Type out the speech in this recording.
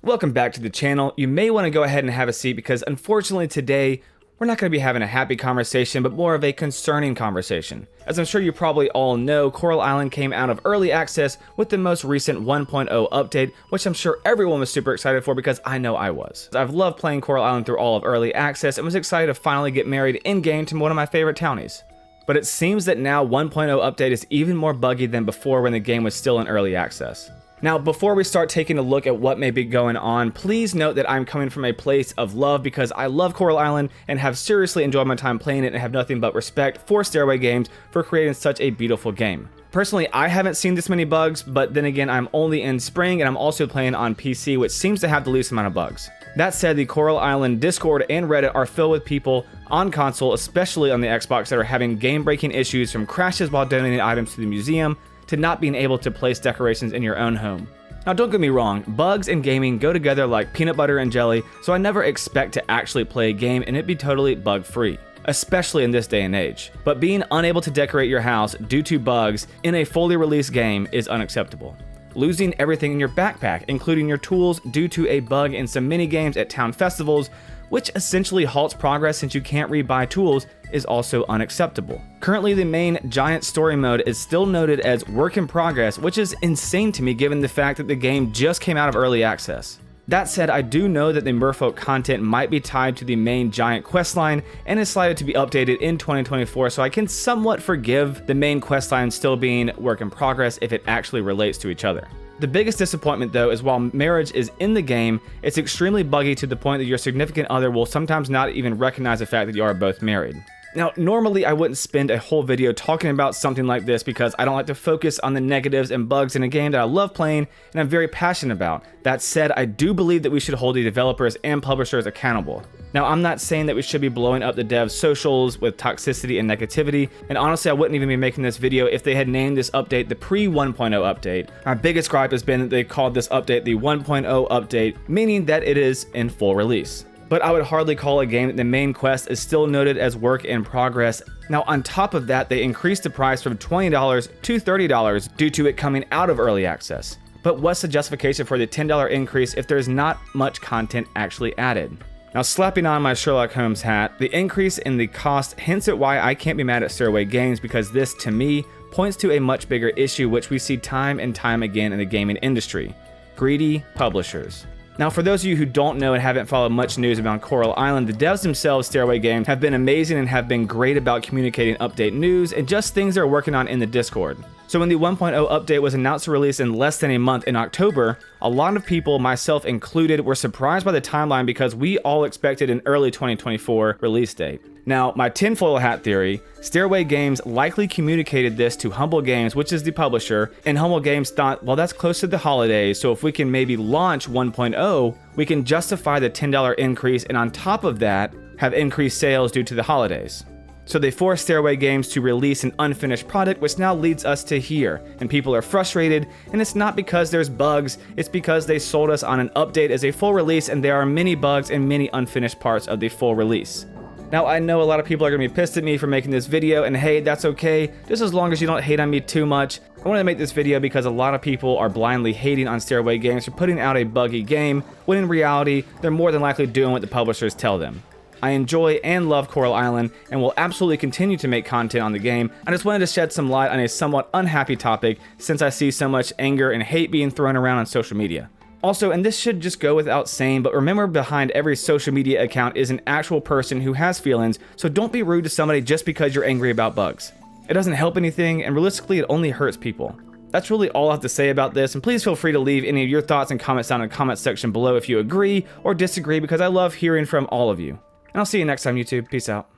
Welcome back to the channel. You may want to go ahead and have a seat because unfortunately today, we're not going to be having a happy conversation, but more of a concerning conversation. As I'm sure you probably all know, Coral Island came out of early access with the most recent 1.0 update, which I'm sure everyone was super excited for because I know I was. I've loved playing Coral Island through all of early access and was excited to finally get married in-game to one of my favorite townies. But it seems that now 1.0 update is even more buggy than before when the game was still in early access. Now, before we start taking a look at what may be going on, please note that I'm coming from a place of love because I love Coral Island and have seriously enjoyed my time playing it and have nothing but respect for Stairway Games for creating such a beautiful game. Personally, I haven't seen this many bugs, but then again, I'm only in spring and I'm also playing on PC, which seems to have the least amount of bugs. That said, the Coral Island Discord and Reddit are filled with people on console, especially on the Xbox, that are having game-breaking issues from crashes while donating items to the museum, to not being able to place decorations in your own home. Now don't get me wrong, bugs and gaming go together like peanut butter and jelly, so I never expect to actually play a game and it be totally bug-free, especially in this day and age. But being unable to decorate your house due to bugs in a fully released game is unacceptable. Losing everything in your backpack, including your tools, due to a bug in some mini-games at town festivals, which essentially halts progress since you can't rebuy tools, is also unacceptable. Currently, the main giant story mode is still noted as work in progress, which is insane to me given the fact that the game just came out of early access. That said, I do know that the merfolk content might be tied to the main giant questline and is slated to be updated in 2024, so I can somewhat forgive the main questline still being work in progress if it actually relates to each other. The biggest disappointment though is while marriage is in the game, it's extremely buggy to the point that your significant other will sometimes not even recognize the fact that you are both married. Now, normally I wouldn't spend a whole video talking about something like this because I don't like to focus on the negatives and bugs in a game that I love playing and I'm very passionate about. That said, I do believe that we should hold the developers and publishers accountable. Now, I'm not saying that we should be blowing up the devs' socials with toxicity and negativity, and honestly, I wouldn't even be making this video if they had named this update the pre-1.0 update. My biggest gripe has been that they called this update the 1.0 update, meaning that it is in full release. But I would hardly call a game that the main quest is still noted as work in progress. Now, on top of that, they increased the price from $20 to $30 due to it coming out of early access. But what's the justification for the $10 increase if there's not much content actually added? Now, slapping on my Sherlock Holmes hat, the increase in the cost hints at why I can't be mad at Stairway Games because this, to me, points to a much bigger issue which we see time and time again in the gaming industry: greedy publishers. Now, for those of you who don't know and haven't followed much news about Coral Island, the devs themselves, Stairway Games, have been amazing and have been great about communicating update news and just things they're working on in the Discord. So when the 1.0 update was announced to release in less than a month in October, a lot of people, myself included, were surprised by the timeline because we all expected an early 2024 release date. Now, my tinfoil hat theory, Stairway Games likely communicated this to Humble Games, which is the publisher, and Humble Games thought, well, that's close to the holidays, so if we can maybe launch 1.0, we can justify the $10 increase, and on top of that, have increased sales due to the holidays. So they forced Stairway Games to release an unfinished product, which now leads us to here, and people are frustrated, and it's not because there's bugs, it's because they sold us on an update as a full release, and there are many bugs and many unfinished parts of the full release. Now, I know a lot of people are going to be pissed at me for making this video, and hey, that's okay, just as long as you don't hate on me too much. I wanted to make this video because a lot of people are blindly hating on Stairway Games for putting out a buggy game, when in reality, they're more than likely doing what the publishers tell them. I enjoy and love Coral Island, and will absolutely continue to make content on the game. I just wanted to shed some light on a somewhat unhappy topic, since I see so much anger and hate being thrown around on social media. Also, and this should just go without saying, but remember behind every social media account is an actual person who has feelings, so don't be rude to somebody just because you're angry about bugs. It doesn't help anything, and realistically it only hurts people. That's really all I have to say about this, and please feel free to leave any of your thoughts and comments down in the comment section below if you agree or disagree, because I love hearing from all of you. And I'll see you next time, YouTube. Peace out.